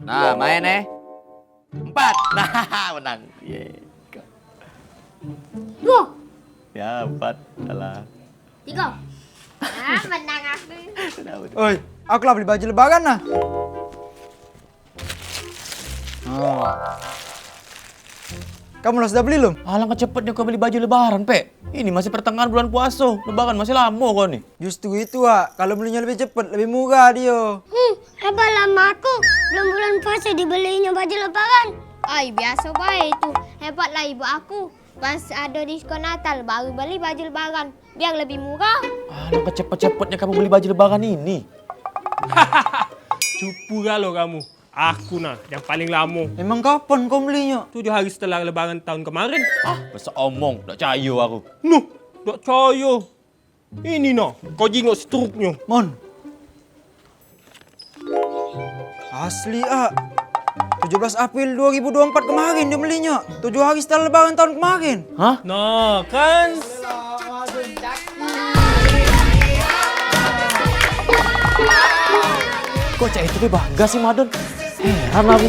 Nah, main 4. Nah, menang. Dua, Ya, 4. Salah. tiga. Menang aku. Oi, aku lah beli baju lebaran nah. Oh. Kamu lah sudah beli belum? Alangkah cepatnya kau beli baju lebaran, Pe. Ini masih pertengahan bulan puasa. Lebaran masih lama kau nih. Justru itu, Wak. Kalau belinya lebih cepat, lebih murah dia. Hebat lama aku. Belum bulan puasa dibelinya baju lebaran. Ay, biasa baik itu. Hebatlah ibu aku. Pas ada diskon Natal baru beli baju lebaran. Biar lebih murah. Alangkah cepat-cepatnya kamu beli baju lebaran ini. Cupu galau kamu. Aku nah yang paling lama. Emang kapan kau belinya? 7 hari setelah lebaran tahun kemarin. Masa omong, tak cayo aku. Nuh, tak percaya. Ini nah, kau jengok struknya. Mon. Asli, 17 April 2024 kemarin dia belinya. 7 hari setelah lebaran tahun kemarin. Hah? Nah, kan? Kok cah itu bangga sih, Madon? Heran aku.